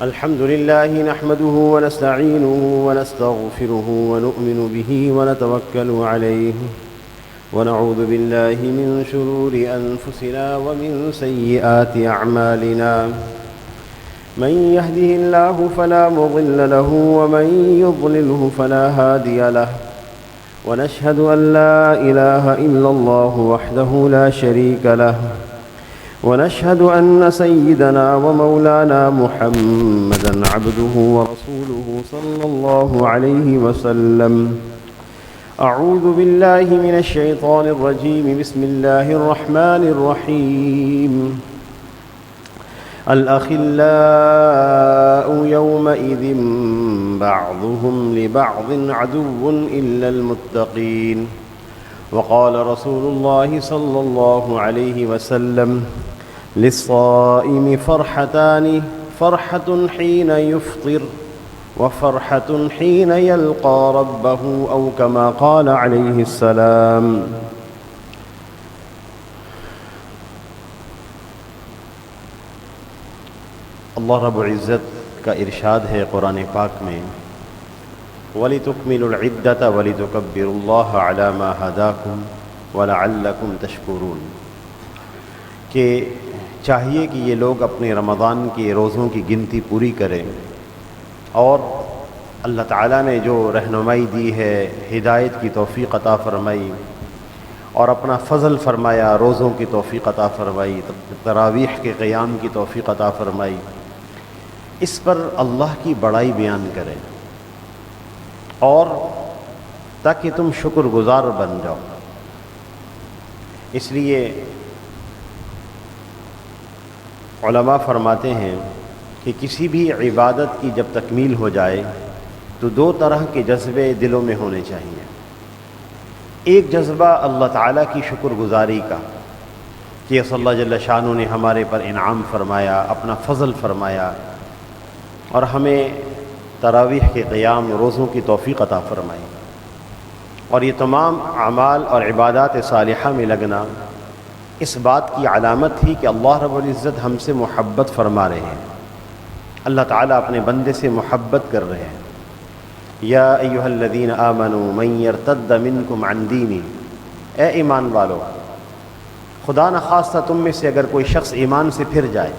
الحمد لله نحمده ونستعينه ونستغفره ونؤمن به ونتوكل عليه ونعوذ بالله من شرور أنفسنا ومن سيئات أعمالنا من يهده الله فلا مضل له ومن يضلله فلا هادي له ونشهد أن لا إله إلا الله وحده لا شريك له ونشهد أن سيدنا ومولانا محمدًا عبده ورسوله صلى الله عليه وسلم. أعوذ بالله من الشيطان الرجيم. بسم الله الرحمن الرحيم. الأخلاء يومئذ بعضهم لبعض عدو إلا المتقين. وقال رسول الله صلى الله عليه وسلم: للصائم فرحتان، فرحة حين يفطر وفرحة حين يلقى ربه، أو كما قال عليه السلام. اللہ رب العزت کا ارشاد ہے قرآن پاک میں: وَلِتُكْمِلُوا الْعِدَّةَ وَلِتُكَبِّرُوا اللَّهَ عَلَى مَا هَدَاكُمْ وَلَعَلَّكُمْ تَشْكُرُونَ، کہ چاہیے کہ یہ لوگ اپنے رمضان کے روزوں کی گنتی پوری کریں، اور اللہ تعالیٰ نے جو رہنمائی دی ہے، ہدایت کی توفیق عطا فرمائی اور اپنا فضل فرمایا، روزوں کی توفیق عطا فرمائی، تراویح کے قیام کی توفیق عطا فرمائی، اس پر اللہ کی بڑائی بیان کریں اور تاکہ تم شکر گزار بن جاؤ۔ اس لیے علماء فرماتے ہیں کہ کسی بھی عبادت کی جب تکمیل ہو جائے تو دو طرح کے جذبے دلوں میں ہونے چاہیے۔ ایک جذبہ اللہ تعالیٰ کی شکر گزاری کا کہ صلی اللہ جل شانہ نے ہمارے پر انعام فرمایا، اپنا فضل فرمایا اور ہمیں تراویح کے قیام، روزوں کی توفیق عطا فرمائی، اور یہ تمام اعمال اور عبادات صالحہ میں لگنا اس بات کی علامت تھی کہ اللہ رب العزت ہم سے محبت فرما رہے ہیں، اللہ تعالیٰ اپنے بندے سے محبت کر رہے ہیں۔ یا ایھا الذین آمنوا من یرتد منکم عن دینی، اے ایمان والو، خدا نخواستہ تم میں سے اگر کوئی شخص ایمان سے پھر جائے،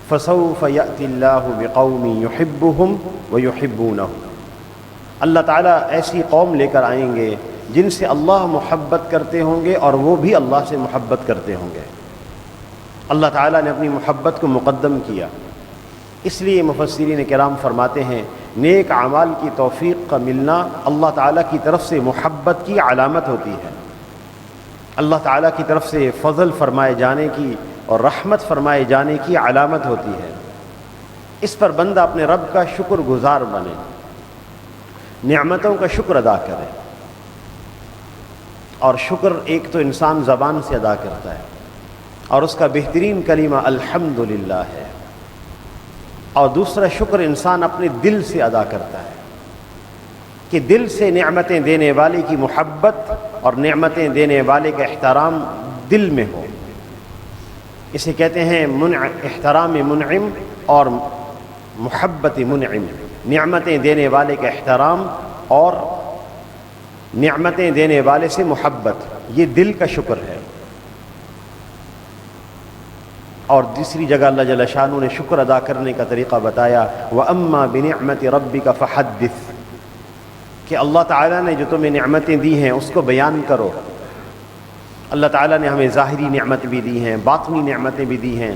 فسوف یأتی اللہ بقوم یحبہم ویحبونہ، اللہ تعالیٰ ایسی قوم لے کر آئیں گے جن سے اللہ محبت کرتے ہوں گے اور وہ بھی اللہ سے محبت کرتے ہوں گے۔ اللہ تعالیٰ نے اپنی محبت کو مقدم کیا، اس لیے مفسرین کرام فرماتے ہیں نیک اعمال کی توفیق کا ملنا اللہ تعالیٰ کی طرف سے محبت کی علامت ہوتی ہے، اللہ تعالیٰ کی طرف سے فضل فرمائے جانے کی اور رحمت فرمائے جانے کی علامت ہوتی ہے۔ اس پر بندہ اپنے رب کا شکر گزار بنے، نعمتوں کا شکر ادا کرے، اور شکر ایک تو انسان زبان سے ادا کرتا ہے اور اس کا بہترین کلمہ الحمدللہ ہے، اور دوسرا شکر انسان اپنے دل سے ادا کرتا ہے کہ دل سے نعمتیں دینے والے کی محبت اور نعمتیں دینے والے کا احترام دل میں ہو۔ اسے کہتے ہیں احترام منعم اور محبت منعم، نعمتیں دینے والے کا احترام اور نعمتیں دینے والے سے محبت، یہ دل کا شکر ہے۔ اور دوسری جگہ اللہ جل شانہ نے شکر ادا کرنے کا طریقہ بتایا، وَأَمَّا بِنِعْمَةِ رَبِّكَ فَحَدِّثْ، کہ اللہ تعالیٰ نے جو تمہیں نعمتیں دی ہیں اس کو بیان کرو۔ اللہ تعالیٰ نے ہمیں ظاہری نعمت بھی دی ہیں، باطنی نعمتیں بھی دی ہیں،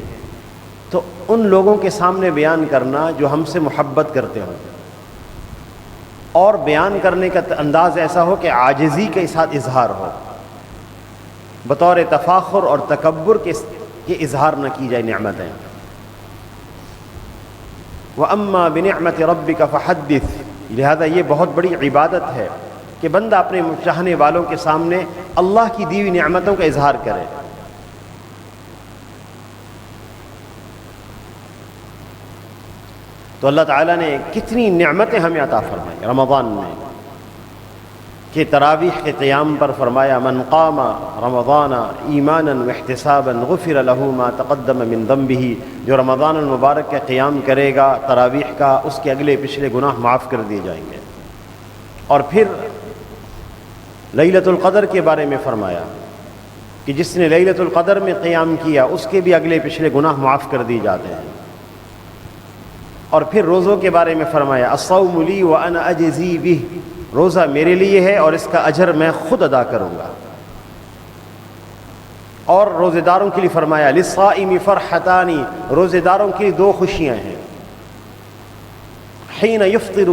تو ان لوگوں کے سامنے بیان کرنا جو ہم سے محبت کرتے ہوں، اور بیان کرنے کا انداز ایسا ہو کہ عاجزی کے ساتھ اظہار ہو، بطور تفاخر اور تکبر کے اظہار نہ کی جائے نعمتیں۔ وَأَمَّا بِنِعْمَةِ رَبِّكَ فَحَدِّثْ، لہذا یہ بہت بڑی عبادت ہے کہ بندہ اپنے چاہنے والوں کے سامنے اللہ کی دی ہوئی نعمتوں کا اظہار کرے۔ تو اللہ تعالیٰ نے کتنی نعمتیں ہمیں عطا فرمائی رمضان میں، کہ تراویح کے قیام پر فرمایا من قام رمضان ایمانا واحتسابا غفر له ما تقدم من ذنبه، جو رمضان المبارک کا قیام کرے گا تراویح کا، اس کے اگلے پچھلے گناہ معاف کر دیے جائیں گے۔ اور پھر لیلۃ القدر کے بارے میں فرمایا کہ جس نے لیلۃ القدر میں قیام کیا اس کے بھی اگلے پچھلے گناہ معاف کر دیے جاتے ہیں۔ اور پھر روزوں کے بارے میں فرمایا الصوم لی وانا اجزی بہ، روزہ میرے لیے ہے اور اس کا اجر میں خود ادا کروں گا۔ اور روزے داروں کے لیے فرمایا للصائم فرحتان، روزے داروں کے لیے دو خوشیاں ہیں، حین یفطر،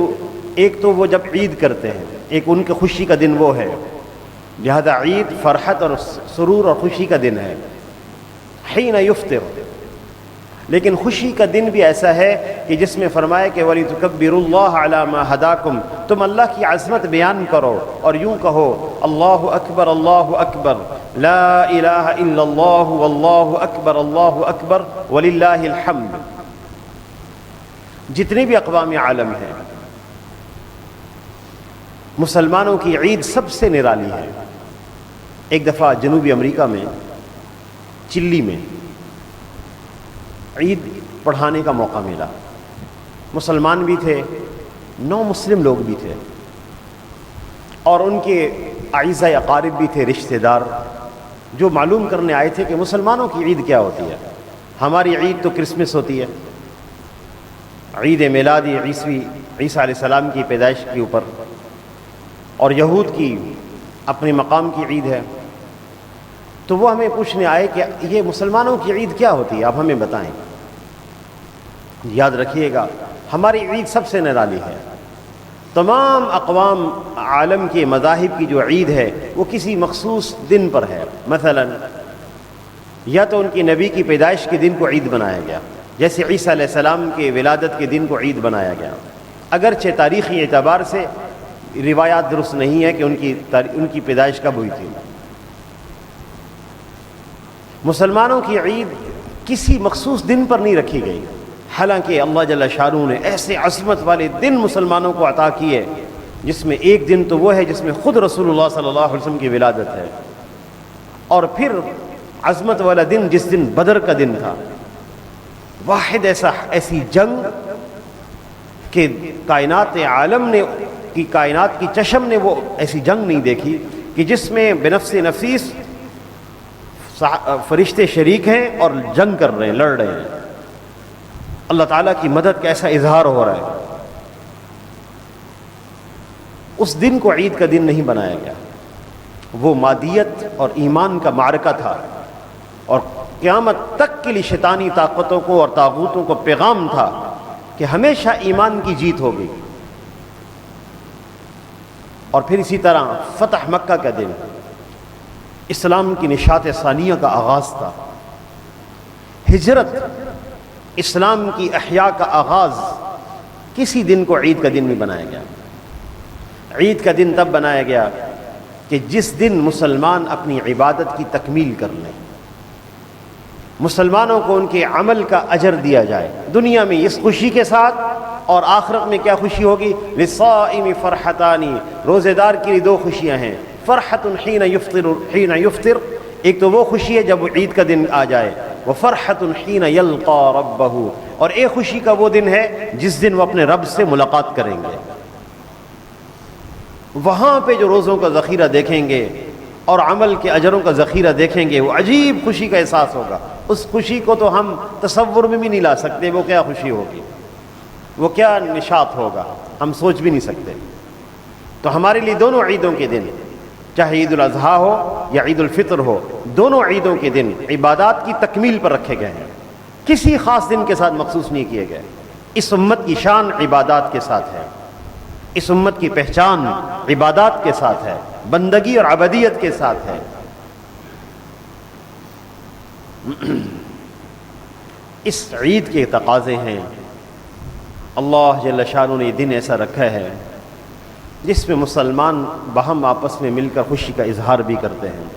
ایک تو وہ جب عید کرتے ہیں، ایک ان کی خوشی کا دن وہ ہے، لہذا عید فرحت اور سرور اور خوشی کا دن ہے، حین یفطر۔ لیکن خوشی کا دن بھی ایسا ہے کہ جس میں فرمایا کہ وَلِتُكَبِّرُوا اللَّهَ عَلَى مَا هَدَاكُمْ، تم اللہ کی عظمت بیان کرو اور یوں کہو اللہ اکبر لا الہ الا اللہ واللہ اکبر وللہ الحمد۔ جتنے بھی اقوام عالم ہیں، مسلمانوں کی عید سب سے نرالی ہے۔ ایک دفعہ جنوبی امریکہ میں چلی میں عید پڑھانے کا موقع ملا، مسلمان بھی تھے، نو مسلم لوگ بھی تھے، اور ان کے اعزاء اقارب بھی تھے، رشتہ دار، جو معلوم کرنے آئے تھے کہ مسلمانوں کی عید کیا ہوتی ہے۔ ہماری عید تو کرسمس ہوتی ہے، عید میلادی عیسیٰ علیہ السلام کی پیدائش کے اوپر، اور یہود کی اپنے مقام کی عید ہے۔ تو وہ ہمیں پوچھنے آئے کہ یہ مسلمانوں کی عید کیا ہوتی ہے، آپ ہمیں بتائیں۔ یاد رکھیے گا ہماری عید سب سے نرالی ہے۔ تمام اقوام عالم کے مذاہب کی جو عید ہے وہ کسی مخصوص دن پر ہے، مثلا یا تو ان کی نبی کی پیدائش کے دن کو عید بنایا گیا، جیسے عیسیٰ علیہ السلام کے ولادت کے دن کو عید بنایا گیا، اگرچہ تاریخی اعتبار سے روایات درست نہیں ہے کہ ان کی پیدائش کب ہوئی تھی۔ مسلمانوں کی عید کسی مخصوص دن پر نہیں رکھی گئی، حالانکہ اللہ جل شانہ نے ایسے عظمت والے دن مسلمانوں کو عطا کیے، جس میں ایک دن تو وہ ہے جس میں خود رسول اللہ صلی اللہ علیہ وسلم کی ولادت ہے، اور پھر عظمت والا دن جس دن بدر کا دن تھا، واحد ایسی جنگ کہ کائنات عالم نے کائنات کی چشم نے وہ ایسی جنگ نہیں دیکھی کہ جس میں بنفس نفیس فرشتے شریک ہیں اور جنگ کر رہے ہیں، لڑ رہے ہیں، اللہ تعالیٰ کی مدد کا ایسا اظہار ہو رہا ہے۔ اس دن کو عید کا دن نہیں بنایا گیا، وہ مادیت اور ایمان کا معرکہ تھا، اور قیامت تک کے لیے شیطانی طاقتوں کو اور طاغوتوں کو پیغام تھا کہ ہمیشہ ایمان کی جیت ہوگی۔ اور پھر اسی طرح فتح مکہ کا دن، اسلام کی نشاط ثانیہ کا آغاز تھا، ہجرت، اسلام کی احیاء کا آغاز، کسی دن کو عید کا دن نہیں بنایا گیا۔ عید کا دن تب بنایا گیا کہ جس دن مسلمان اپنی عبادت کی تکمیل کر لیں، مسلمانوں کو ان کے عمل کا اجر دیا جائے، دنیا میں اس خوشی کے ساتھ، اور آخرت میں کیا خوشی ہوگی؟ للصائم فرحتان، روزے دار کے لیے دو خوشیاں ہیں، فرحت حین یفطر، ایک تو وہ خوشی ہے جب عید کا دن آ جائے، وفرحت حین یلقا ربہ، اور ایک خوشی کا وہ دن ہے جس دن وہ اپنے رب سے ملاقات کریں گے۔ وہاں پہ جو روزوں کا ذخیرہ دیکھیں گے اور عمل کے اجروں کا ذخیرہ دیکھیں گے، وہ عجیب خوشی کا احساس ہوگا۔ اس خوشی کو تو ہم تصور میں بھی نہیں لا سکتے، وہ کیا خوشی ہوگی، وہ کیا نشاط ہوگا، ہم سوچ بھی نہیں سکتے۔ تو ہمارے لیے دونوں عیدوں کے دن، چاہے عید الاضحیٰ ہو یا عید الفطر ہو، دونوں عیدوں کے دن عبادات کی تکمیل پر رکھے گئے ہیں، کسی خاص دن کے ساتھ مخصوص نہیں کیے گئے۔ اس امت کی شان عبادات کے ساتھ ہے، اس امت کی پہچان عبادات کے ساتھ ہے، بندگی اور عبودیت کے ساتھ ہے۔ اس عید کے تقاضے ہیں، اللہ جل شانہ نے دن ایسا رکھا ہے جس میں مسلمان باہم آپس میں مل کر خوشی کا اظہار بھی کرتے ہیں۔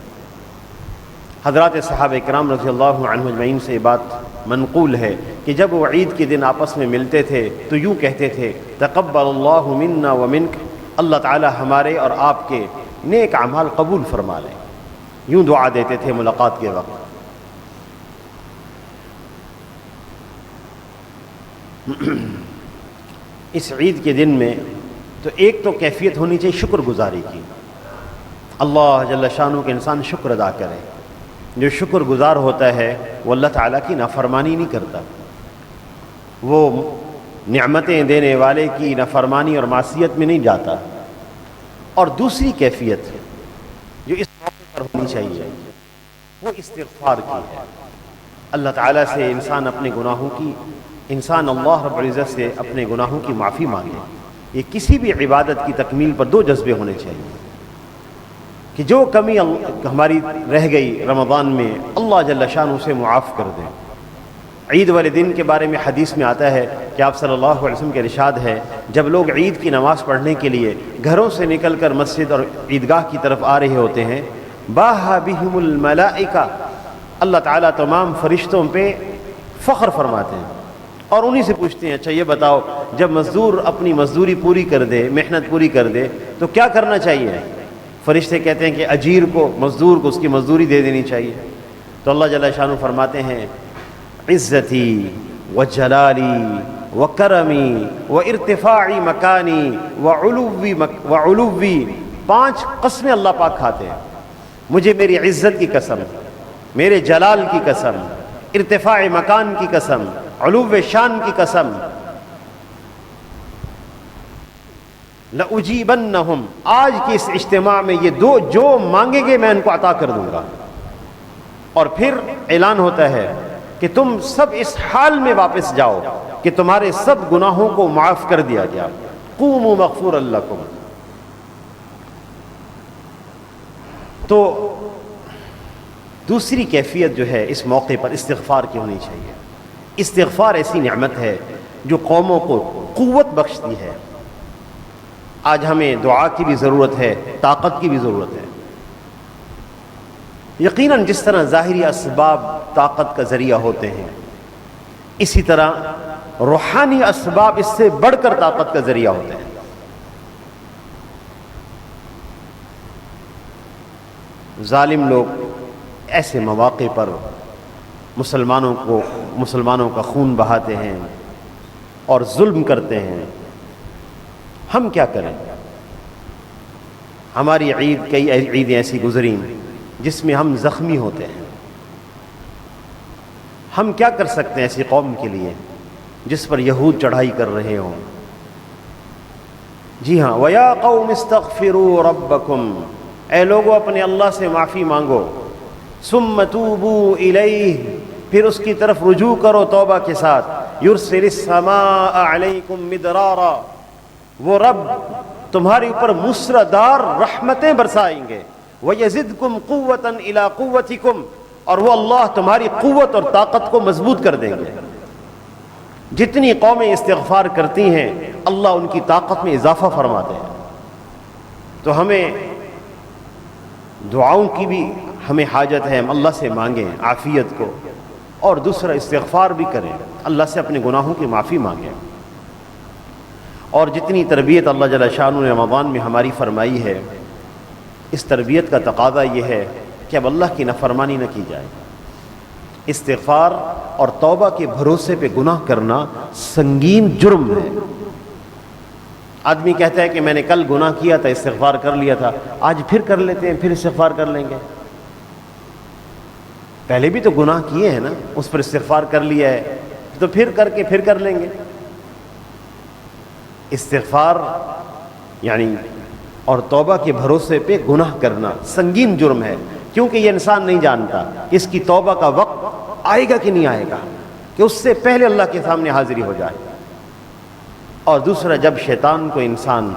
حضرات صحابہ کرام رضی اللہ عنہم اجمعین سے یہ بات منقول ہے کہ جب وہ عید کے دن آپس میں ملتے تھے تو یوں کہتے تھے، تقبل اللہ منا ومنک اللہ تعالی ہمارے اور آپ کے نیک اعمال قبول فرما لیں. یوں دعا دیتے تھے ملاقات کے وقت. اس عید کے دن میں تو ایک تو کیفیت ہونی چاہیے شکر گزاری کی. اللہ جل شانہ کے انسان شکر ادا کرے. جو شکر گزار ہوتا ہے وہ اللہ تعالیٰ کی نافرمانی نہیں کرتا، وہ نعمتیں دینے والے کی نافرمانی اور معصیت میں نہیں جاتا. اور دوسری کیفیت جو اس موقع پر ہونی چاہیے وہ استغفار کی ہے. اللہ تعالیٰ سے انسان اپنے گناہوں کی اللہ رب العزت سے اپنے گناہوں کی معافی مانگے. یہ کسی بھی عبادت کی تکمیل پر دو جذبے ہونے چاہیے کہ جو کمی ہماری رہ گئی رمضان میں اللہ جل شانہ اسے معاف کر دے. عید والے دن کے بارے میں حدیث میں آتا ہے کہ آپ صلی اللہ علیہ وسلم کے ارشاد ہے جب لوگ عید کی نماز پڑھنے کے لیے گھروں سے نکل کر مسجد اور عیدگاہ کی طرف آ رہے ہوتے ہیں باہا بہم الملائکہ، اللہ تعالیٰ تمام فرشتوں پہ فخر فرماتے ہیں اور انہی سے پوچھتے ہیں اچھا یہ بتاؤ جب مزدور اپنی مزدوری پوری کر دے، محنت پوری کر دے تو کیا کرنا چاہیے؟ فرشتے کہتے ہیں کہ اجیر کو، مزدور کو اس کی مزدوری دے دینی چاہیے. تو اللہ جل شانہ فرماتے ہیں عزتی و جلالی و کرمی و ارتفاعی مکانی و علوی 5 قسمیں اللہ پاک کھاتے ہیں. مجھے میری عزت کی قسم، میرے جلال کی قسم، ارتفاع مکان کی قسم، علو شان کی قسم، لَأُجِيبَنَّهُمْ، آج کے اس اجتماع میں یہ دو جو مانگیں گے میں ان کو عطا کر دوں گا. اور پھر اعلان ہوتا ہے کہ تم سب اس حال میں واپس جاؤ کہ تمہارے سب گناہوں کو معاف کر دیا گیا. قوموا مغفورا لکم. تو دوسری کیفیت جو ہے اس موقع پر استغفار کی ہونی چاہیے. استغفار ایسی نعمت ہے جو قوموں کو قوت بخشتی ہے. آج ہمیں دعا کی بھی ضرورت ہے، طاقت کی بھی ضرورت ہے. یقیناً جس طرح ظاہری اسباب طاقت کا ذریعہ ہوتے ہیں اسی طرح روحانی اسباب اس سے بڑھ کر طاقت کا ذریعہ ہوتے ہیں. ظالم لوگ ایسے مواقع پر مسلمانوں کا خون بہاتے ہیں اور ظلم کرتے ہیں. ہم کیا کریں؟ ہماری کئی عیدیں ایسی گزریں جس میں ہم زخمی ہوتے ہیں. ہم کیا کر سکتے ہیں ایسی قوم کے لیے جس پر یہود چڑھائی کر رہے ہوں؟ جی ہاں، وَيَا قَوْمِ اسْتَغْفِرُوا رَبَّكُمْ، اے لوگوں اپنے اللہ سے معافی مانگو. ثُمَّ تُوبُوا إِلَيْهِ، پھر اس کی طرف رجوع کرو توبہ کے ساتھ. يُرْسِلِ السَّمَاءَ عَلَيْكُمْ مِدْرَارًا، وہ رب تمہارے اوپر موسلادھار رحمتیں برسائیں گے. وَيَزِدْكُمْ قُوَّةً إِلَىٰ قُوَّتِكُمْ، اور وہ اللہ تمہاری قوت اور طاقت کو مضبوط کر دیں گے. جتنی قومیں استغفار کرتی ہیں اللہ ان کی طاقت میں اضافہ فرماتے ہیں. تو ہمیں دعاؤں کی بھی ہمیں حاجت ہے، ہم اللہ سے مانگیں عافیت کو، اور دوسرا استغفار بھی کریں، اللہ سے اپنے گناہوں کی معافی مانگیں. اور جتنی تربیت اللہ جل شانہ نے رمضان میں ہماری فرمائی ہے اس تربیت کا تقاضا یہ ہے کہ اب اللہ کی نافرمانی نہ کی جائے. استغفار اور توبہ کے بھروسے پہ گناہ کرنا سنگین جرم ہے. آدمی کہتا ہے کہ میں نے کل گناہ کیا تھا، استغفار کر لیا تھا، آج پھر کر لیتے ہیں، پھر استغفار کر لیں گے. پہلے بھی تو گناہ کیے ہیں نا، اس پر استغفار کر لیا ہے تو پھر کر لیں گے. استغفار یعنی اور توبہ کے بھروسے پہ گناہ کرنا سنگین جرم ہے، کیونکہ یہ انسان نہیں جانتا کہ اس کی توبہ کا وقت آئے گا کہ نہیں آئے گا، کہ اس سے پہلے اللہ کے سامنے حاضری ہو جائے. اور دوسرا، جب شیطان کو انسان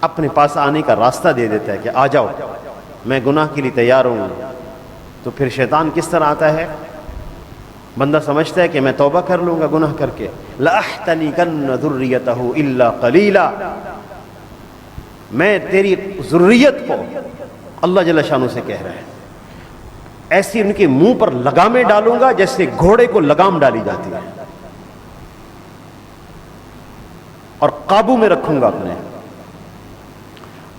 اپنے پاس آنے کا راستہ دے دیتا ہے کہ آ جاؤ میں گناہ کے لیے تیار ہوں، تو پھر شیطان کس طرح آتا ہے؟ بندہ سمجھتا ہے کہ میں توبہ کر لوں گا گناہ کر کے، لَأَحْتَنِكَنَّ ذُرِّيَّتَهُ إِلَّا قَلِيلًا، میں تیری ذریت کو، اللہ جل شانہ سے کہہ رہا ہے، ایسی ان کے منہ پر لگامیں ڈالوں گا جیسے گھوڑے کو لگام ڈالی جاتی ہے، اور قابو میں رکھوں گا اپنے.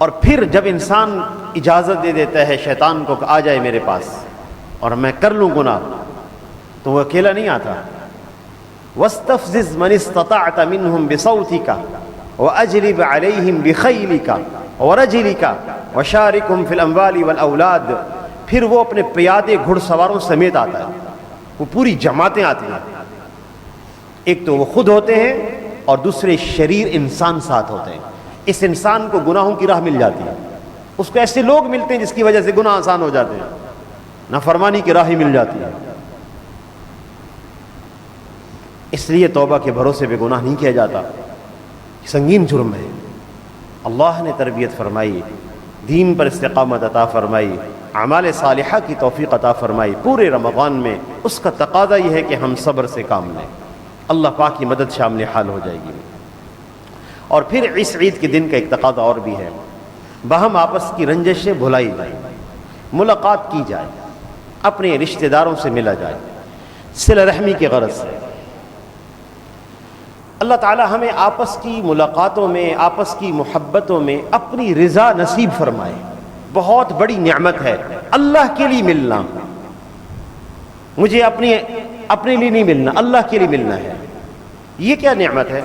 اور پھر جب انسان اجازت دے دیتا ہے شیطان کو کہ آ جائے میرے پاس اور میں کر لوں گناہ، تو وہ اکیلا نہیں آتا. وَاسْتَفْزِزْ مَنِ اسْتَطَعْتَ مِنْهُمْ بِصَوْتِكَ وَأَجْلِبْ عَلَيْهِمْ بِخَيْلِكَ وَرَجِلِكَ وَشَارِكْهُمْ فِي الْأَمْوَالِ وَالْأَوْلَادِ. پھر وہ اپنے پیادے گھڑ سواروں سمیت آتا ہے، وہ پوری جماعتیں آتی ہیں. ایک تو وہ خود ہوتے ہیں اور دوسرے شریر انسان ساتھ ہوتے ہیں. اس انسان کو گناہوں کی راہ مل جاتی ہے، اس کو ایسے لوگ ملتے ہیں جس کی وجہ سے گناہ آسان ہو جاتے ہیں، نافرمانی کی راہ ہی مل جاتی ہے. اس لیے توبہ کے بھروسے پہ گناہ نہیں کیا جاتا، سنگین جرم ہے. اللہ نے تربیت فرمائی، دین پر استقامت عطا فرمائی، اعمال صالحہ کی توفیق عطا فرمائی. پورے رمضان میں اس کا تقاضا یہ ہے کہ ہم صبر سے کام لیں، اللہ پاک کی مدد شامل حال ہو جائے گی. اور پھر اس عید کے دن کا ایک تقاضا اور بھی ہے، باہم آپس کی رنجشیں بھلائی جائیں، ملاقات کی جائے، اپنے رشتہ داروں سے ملا جائے، صلہ رحمی کی غرض سے. اللہ تعالی ہمیں آپس کی ملاقاتوں میں، آپس کی محبتوں میں اپنی رضا نصیب فرمائے. بہت بڑی نعمت ہے اللہ کے لیے ملنا. مجھے اپنے لیے نہیں ملنا، اللہ کے لیے ملنا ہے. یہ کیا نعمت ہے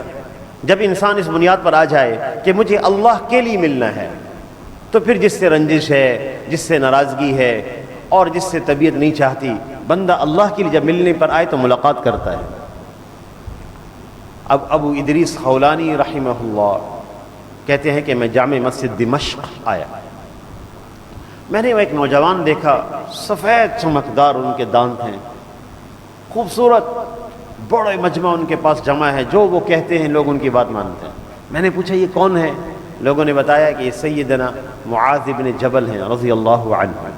جب انسان اس بنیاد پر آ جائے کہ مجھے اللہ کے لیے ملنا ہے. تو پھر جس سے رنجش ہے، جس سے ناراضگی ہے اور جس سے طبیعت نہیں چاہتی، بندہ اللہ کے لیے جب ملنے پر آئے تو ملاقات کرتا ہے. اب ابو ادریس خولانی رحمہ اللہ کہتے ہیں کہ میں جامع مسجد دمشق آیا، میں نے وہ ایک نوجوان دیکھا، سفید چمکدار ان کے دانت ہیں، خوبصورت، بڑے مجمع ان کے پاس جمع ہے، جو وہ کہتے ہیں لوگ ان کی بات مانتے ہیں. میں نے پوچھا یہ کون ہے؟ لوگوں نے بتایا کہ یہ سیدنا معاذ بن جبل ہیں رضی اللہ عنہ،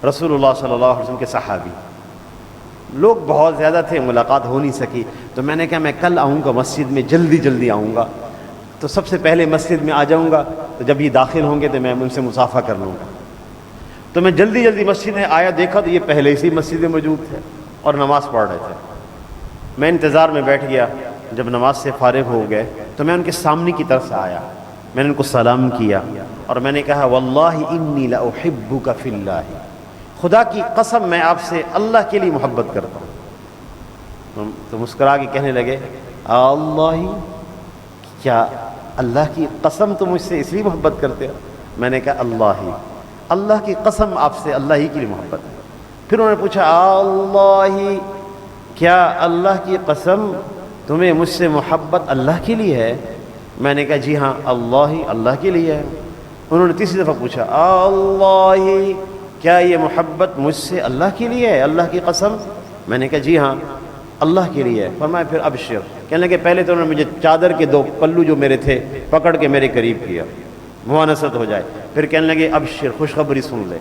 رسول اللہ صلی اللہ علیہ وسلم کے صحابی. لوگ بہت زیادہ تھے، ملاقات ہو نہیں سکی. تو میں نے کہا میں کل آؤں گا مسجد میں، جلدی آؤں گا، تو سب سے پہلے مسجد میں آ جاؤں گا، تو جب یہ داخل ہوں گے تو میں ان سے مصافحہ کر لوں گا. تو میں جلدی مسجد میں آیا، دیکھا تو یہ پہلے سے مسجد میں موجود تھے اور نماز پڑھ رہے تھے. میں انتظار میں بیٹھ گیا. جب نماز سے فارغ ہو گئے تو میں ان کے سامنے کی طرف سے آیا، میں نے ان کو سلام کیا اور میں نے کہا واللہ انی لاحبک فی اللہ، خدا کی قسم میں آپ سے اللہ کے لیے محبت کرتا ہوں. تو مسکرا کے کہنے لگے اللہ، کیا اللہ کی قسم تم مجھ سے اس لیے محبت کرتے ہو؟ میں نے کہا اللہ کی قسم آپ سے اللہ ہی کے لیے محبت ہے. پھر انہوں نے پوچھا اللہ، کیا اللہ کی قسم تمہیں مجھ سے محبت اللہ کے لیے ہے؟ میں نے کہا جی ہاں اللہ کے لیے ہے. انہوں نے تیسری دفعہ پوچھا اللہ، کیا یہ محبت مجھ سے اللہ کے لیے ہے اللہ کی قسم؟ میں نے کہا جی ہاں اللہ کے لیے ہے. فرمایا پھر ابشر. کہنے لگے پہلے تو انہوں نے مجھے چادر کے 2 پلو جو میرے تھے پکڑ کے میرے قریب کیا، موانست ہو جائے. پھر کہنے لگے ابشر، خوشخبری سن لے،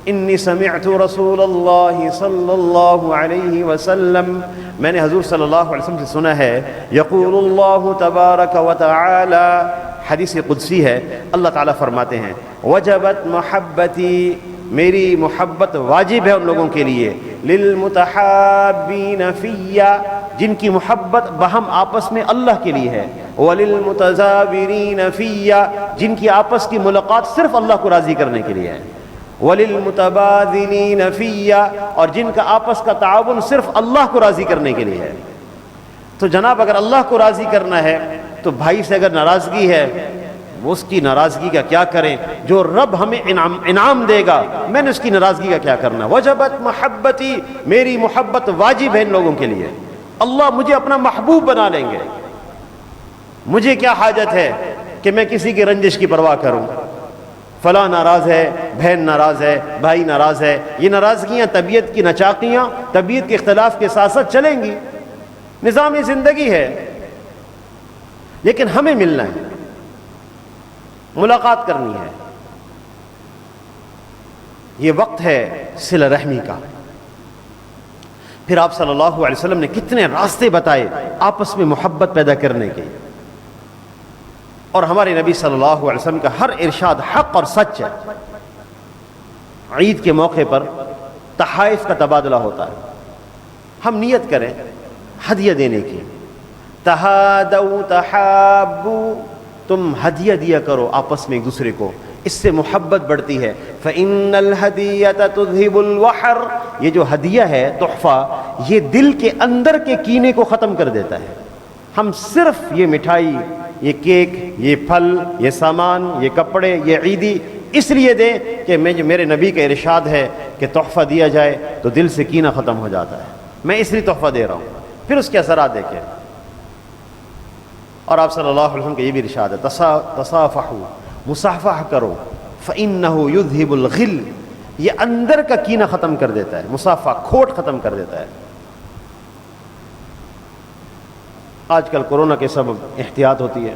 انی سمعت رسول اللہ صلی اللہ علیہ وسلم، میں نے حضور صلی اللہ علیہ وسلم سے سنا ہے، یقول اللہ تبارک و تعالی، حدیث قدسی ہے، اللہ تعالیٰ فرماتے ہیں وجبت محبتی، میری محبت واجب ہے ان لوگوں کے لیے، للمتحابین فیّا، جن کی محبت باہم آپس میں اللہ کے لیے ہے، وللمتزاورین فیّا، جن کی آپس کی ملاقات صرف اللہ کو راضی کرنے کے لیے ہے، وللمتبادلین فیّا، اور جن کا آپس کا تعاون صرف اللہ کو راضی کرنے کے لیے ہے. تو جناب اگر اللہ کو راضی کرنا ہے تو بھائی سے اگر ناراضگی ہے وہ اس کی ناراضگی کا کیا کریں؟ جو رب ہمیں انعام دے گا، میں نے اس کی ناراضگی کا کیا کرنا؟ وجبت محبتی، میری محبت واجب ہے ان لوگوں کے لیے. اللہ مجھے اپنا محبوب بنا لیں گے، مجھے کیا حاجت ہے کہ میں کسی کی رنجش کی پرواہ کروں؟ فلاں ناراض ہے، بہن ناراض ہے، بھائی ناراض ہے، یہ ناراضگیاں طبیعت کی نچاقیاں، طبیعت کے اختلاف کے ساتھ ساتھ چلیں گی، نظام زندگی ہے. لیکن ہمیں ملنا ہے، ملاقات کرنی ہے، یہ وقت ہے صلہ رحمی کا. پھر آپ صلی اللہ علیہ وسلم نے کتنے راستے بتائے آپس میں محبت پیدا کرنے کے، اور ہمارے نبی صلی اللہ علیہ وسلم کا ہر ارشاد حق اور سچ ہے. عید کے موقع پر تحائف کا تبادلہ ہوتا ہے، ہم نیت کریں ہدیہ دینے کی، تہادوا تحابوا، تم ہدیہ دیا کرو آپس میں ایک دوسرے کو، اس سے محبت بڑھتی ہے۔ فَإِنَّ الْهَدِيَّةَ تُذْهِبُ الْوَحْرَ، یہ جو ہدیہ ہے، تحفہ، یہ دل کے اندر کے کینے کو ختم کر دیتا ہے۔ ہم صرف یہ مٹھائی، یہ کیک، یہ پھل، یہ سامان، یہ کپڑے، یہ عیدی اس لیے دیں کہ میرے نبی کا ارشاد ہے کہ تحفہ دیا جائے تو دل سے کینہ ختم ہو جاتا ہے، میں اس لیے تحفہ دے رہا ہوں، پھر اس کے اثرات دیکھیں۔ اور آپ صلی اللہ علیہ وسلم کا یہ بھی ارشاد ہے، تصافحوا، مصافحہ کرو، فإنہ یذہب الغل، یہ اندر کا کینہ ختم کر دیتا ہے، مصافحہ کھوٹ ختم کر دیتا ہے۔ آج کل کورونا کے سبب احتیاط ہوتی ہے،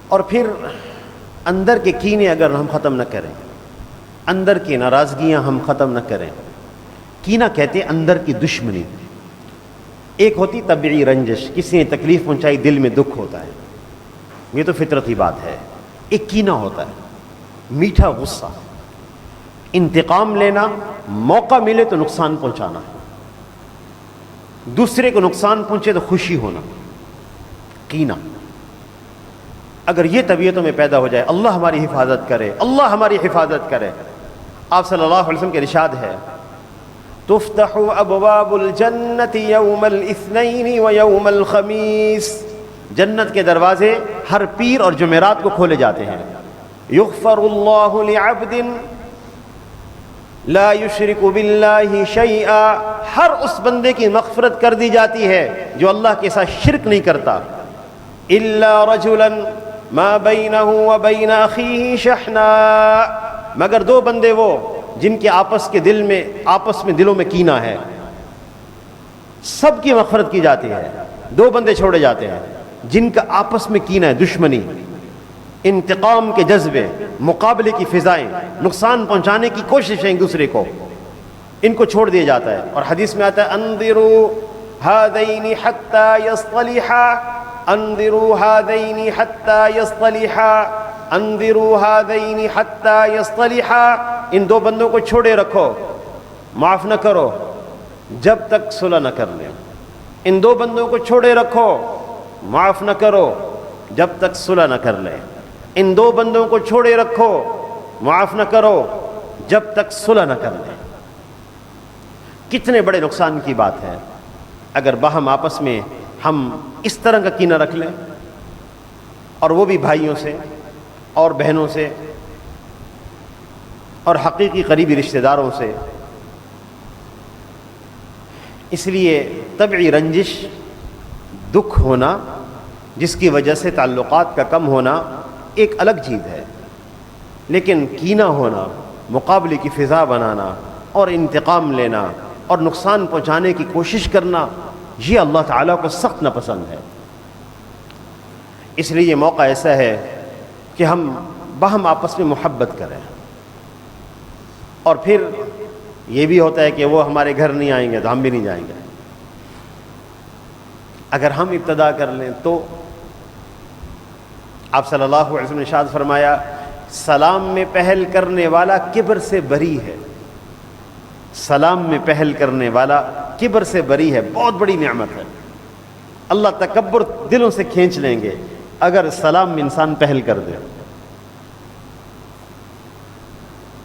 اور پھر اندر کے کینے اگر ہم ختم نہ کریں، اندر کی ناراضگیاں ہم ختم نہ کریں، کینہ کہتے ہیں اندر کی دشمنی۔ ایک ہوتی طبعی رنجش، کسی نے تکلیف پہنچائی، دل میں دکھ ہوتا ہے، یہ تو فطرتی بات ہے۔ ایک کینہ ہوتا ہے، میٹھا غصہ، انتقام لینا، موقع ملے تو نقصان پہنچانا، دوسرے کو نقصان پہنچے تو خوشی ہونا، کینہ۔ اگر یہ طبیعتوں میں پیدا ہو جائے، اللہ ہماری حفاظت کرے، اللہ ہماری حفاظت کرے۔ آپ صلی اللہ علیہ وسلم کے ارشاد ہے، تفتح ابواب الجنت یوم الاثنین و یوم الخمیس، جنت کے دروازے ہر پیر اور جمعرات کو کھولے جاتے ہیں۔ یغفر اللہ لعبد لا یشرک باللہ شیئا، ہر اس بندے کی مغفرت کر دی جاتی ہے جو اللہ کے ساتھ شرک نہیں کرتا۔ الا رجلا ما بینہ و بین اخیہ شحناء، مگر دو بندے وہ جن کے آپس میں دلوں میں کینہ ہے، سب کی مغفرت کی جاتی ہے، دو بندے چھوڑے جاتے ہیں جن کا آپس میں کینہ ہے، دشمنی، انتقام کے جذبے، مقابلے کی فضائیں، نقصان پہنچانے کی کوشش ہے ایک دوسرے کو، ان کو چھوڑ دیا جاتا ہے۔ اور حدیث میں آتا ہے، انظروا هذین حتی یصطلحا، انظروا هذین حتی یصطلحا، انظروا هذین حتی یصطلحا، ان دو بندوں کو چھوڑے رکھو، معاف نہ کرو جب تک صلح نہ کر لیں، ان دو بندوں کو چھوڑے رکھو، معاف نہ کرو جب تک صلح نہ کر لیں، ان دو بندوں کو چھوڑے رکھو، معاف نہ کرو جب تک صلح نہ کر لیں۔ کتنے بڑے نقصان کی بات ہے اگر باہم آپس میں ہم اس طرح کا کینہ رکھ لیں، اور وہ بھی بھائیوں سے اور بہنوں سے اور حقیقی قریبی رشتہ داروں سے۔ اس لیے طبعی رنجش، دکھ ہونا جس کی وجہ سے تعلقات کا کم ہونا ایک الگ چیز ہے، لیکن کینہ ہونا، مقابلے کی فضا بنانا اور انتقام لینا اور نقصان پہنچانے کی کوشش کرنا، یہ اللہ تعالیٰ کو سخت ناپسند ہے۔ اس لیے یہ موقع ایسا ہے کہ ہم باہم آپس میں محبت کریں، اور پھر یہ بھی ہوتا ہے کہ وہ ہمارے گھر نہیں آئیں گے تو ہم بھی نہیں جائیں گے۔ اگر ہم ابتدا کر لیں تو آپ صلی اللہ علیہ وسلم نے ارشاد فرمایا، سلام میں پہل کرنے والا کبر سے بری ہے، سلام میں پہل کرنے والا کبر سے بری ہے، بہت بڑی نعمت ہے۔ اللہ تکبر دلوں سے کھینچ لیں گے اگر سلام میں انسان پہل کر دے۔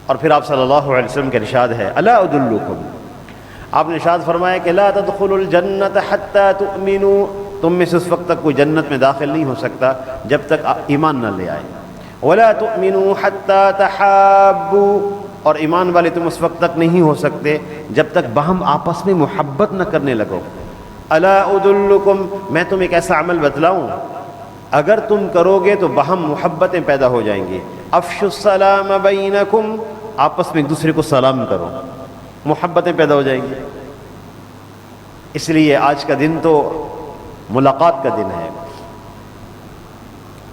اور پھر آپ صلی اللہ علیہ وسلم کا ارشاد ہے، الا ادلکم، آپ نے ارشاد فرمایا کہ لا تدخلوا الجنت حتی تؤمنوا، تم میں سے اس وقت تک کوئی جنت میں داخل نہیں ہو سکتا جب تک ایمان نہ لے آئے، ولا تؤمنوا حتی تحابوا، اور ایمان والے تم اس وقت تک نہیں ہو سکتے جب تک باہم آپس میں محبت نہ کرنے لگو۔ الا ادلکم، میں تم ایک ایسا عمل بتلاؤں اگر تم کرو گے تو باہم محبتیں پیدا ہو جائیں گی۔ افشوا السلام بینکم، آپس میں ایک دوسرے کو سلام کرو، محبتیں پیدا ہو جائیں گی۔ اس لیے آج کا دن تو ملاقات کا دن ہے،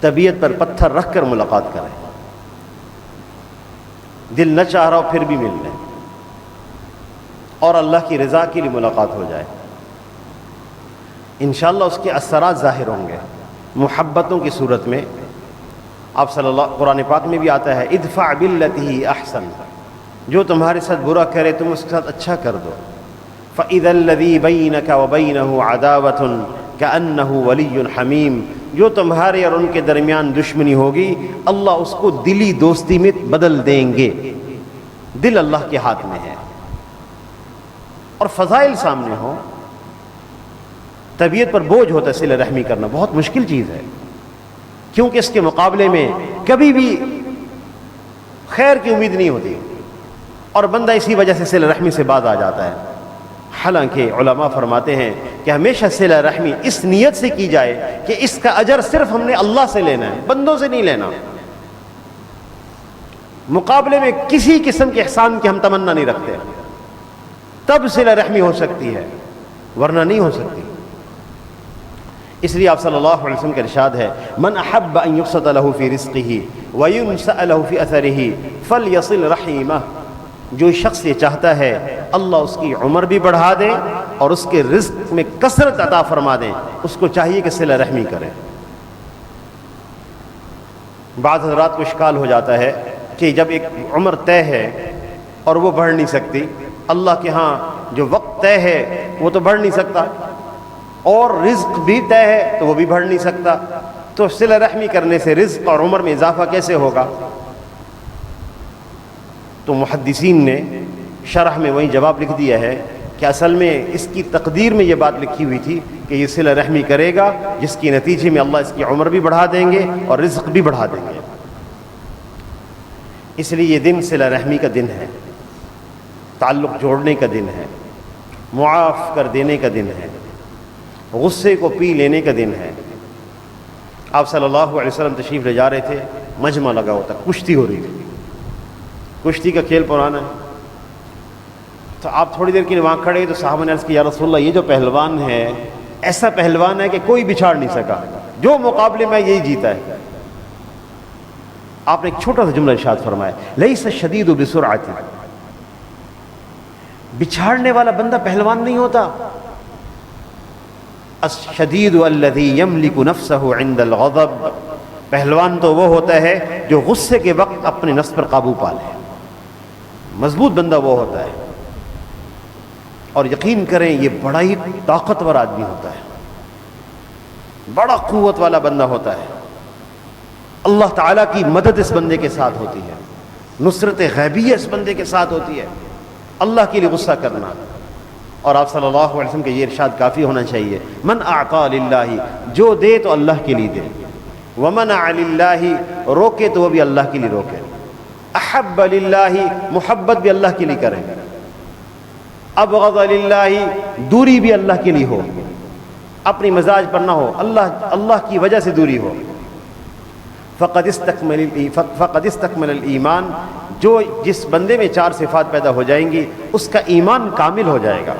طبیعت پر پتھر رکھ کر ملاقات کریں، دل نہ چاہ رہا ہو پھر بھی مل لیں، اور اللہ کی رضا کے لیے ملاقات ہو جائے، انشاءاللہ اس کے اثرات ظاہر ہوں گے محبتوں کی صورت میں۔ آپ صلی اللہ، قرآن پاک میں بھی آتا ہے، ادفع باللتی ہی احسن، جو تمہارے ساتھ برا کرے تم اس کے ساتھ اچھا کر دو، فَإِذَا الَّذِي بَيْنَكَ وَبَيْنَهُ عَدَاوَةٌ کأنہ ولی حمیم، جو تمہارے اور ان کے درمیان دشمنی ہوگی اللہ اس کو دلی دوستی میں بدل دیں گے۔ دل اللہ کے ہاتھ میں ہے، اور فضائل سامنے ہو، طبیعت پر بوجھ ہوتا ہے صلہ رحمی کرنا، بہت مشکل چیز ہے، کیونکہ اس کے مقابلے میں کبھی بھی خیر کی امید نہیں ہوتی، اور بندہ اسی وجہ سے صلہ رحمی سے باز آ جاتا ہے۔ حالانکہ علماء فرماتے ہیں کہ ہمیشہ صلہ رحمی اس نیت سے کی جائے کہ اس کا اجر صرف ہم نے اللہ سے لینا ہے، بندوں سے نہیں لینا، مقابلے میں کسی قسم کے احسان کی ہم تمنا نہیں رکھتے، تب صلہ رحمی ہو سکتی ہے، ورنہ نہیں ہو سکتی۔ اس لیے آپ صلی اللہ علیہ وسلم کا ارشاد ہے، من احب ان یبسط له فی رزقہ وینسأ له فی اثرہ فلیصل رحیمہ، جو شخص یہ چاہتا ہے اللہ اس کی عمر بھی بڑھا دے اور اس کے رزق میں کثرت عطا فرما دیں، اس کو چاہیے کہ صلہ رحمی کرے۔ بعض حضرات کو اشکال ہو جاتا ہے کہ جب ایک عمر طے ہے اور وہ بڑھ نہیں سکتی، اللہ کے ہاں جو وقت طے ہے وہ تو بڑھ نہیں سکتا، اور رزق بھی طے ہے تو وہ بھی بڑھ نہیں سکتا، تو صلہ رحمی کرنے سے رزق اور عمر میں اضافہ کیسے ہوگا؟ تو محدثین نے شرح میں وہی جواب لکھ دیا ہے کہ اصل میں اس کی تقدیر میں یہ بات لکھی ہوئی تھی کہ یہ صلہ رحمی کرے گا جس کے نتیجے میں اللہ اس کی عمر بھی بڑھا دیں گے اور رزق بھی بڑھا دیں گے۔ اس لیے یہ دن صلہ رحمی کا دن ہے، تعلق جوڑنے کا دن ہے، معاف کر دینے کا دن ہے، غصے کو پی لینے کا دن ہے۔ آپ صلی اللہ علیہ وسلم تشریف لے جا رہے تھے، مجمع لگا ہوتا، کشتی ہو رہی تھی، کشتی کا کھیل پرانا ہے، تو آپ تھوڑی دیر کے لیے وہاں کھڑے تو صحابہ نے عرض کی یا رسول اللہ یہ جو پہلوان ہے ایسا پہلوان ہے کہ کوئی بچھاڑ نہیں سکا، جو مقابلے میں یہی جیتا ہے۔ آپ نے ایک چھوٹا سا جملہ ارشاد فرمایا، لیس الشدید بسرعۃ، بچھاڑنے والا بندہ پہلوان نہیں ہوتا، الشدید الذی یملک نفسہ عند الغضب، پہلوان تو وہ ہوتا ہے جو غصے کے وقت اپنے نفس پر قابو پا لے، مضبوط بندہ وہ ہوتا ہے۔ اور یقین کریں یہ بڑا ہی طاقتور آدمی ہوتا ہے، بڑا قوت والا بندہ ہوتا ہے، اللہ تعالیٰ کی مدد اس بندے کے ساتھ ہوتی ہے، نصرت غیبیہ اس بندے کے ساتھ ہوتی ہے، اللہ کے لیے غصہ کرنا۔ اور آپ صلی اللہ علیہ وسلم کے یہ ارشاد کافی ہونا چاہیے، من اعطا للہ، جو دے تو اللہ کے لیے دے، ومنع للہ، روکے تو وہ بھی اللہ کے لیے روکے، احب للہ، محبت بھی اللہ کے لیے کریں، ابغض للہ، دوری بھی اللہ کے لیے ہو، اپنی مزاج پر نہ ہو، اللہ کی وجہ سے دوری ہو، فقد استکمل الایمان، جو جس بندے میں چار صفات پیدا ہو جائیں گی اس کا ایمان کامل ہو جائے گا۔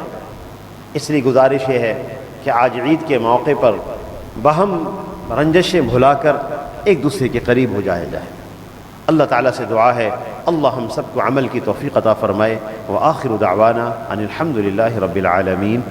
اس لیے گزارش یہ ہے کہ آج عید کے موقع پر باہم رنجشیں بھلا کر ایک دوسرے کے قریب ہو جایا جائے۔ اللہ تعالیٰ سے دعا ہے اللہ ہم سب کو عمل کی توفیق عطا فرمائے، وآخر دعوانا ان الحمد للہ رب العالمین۔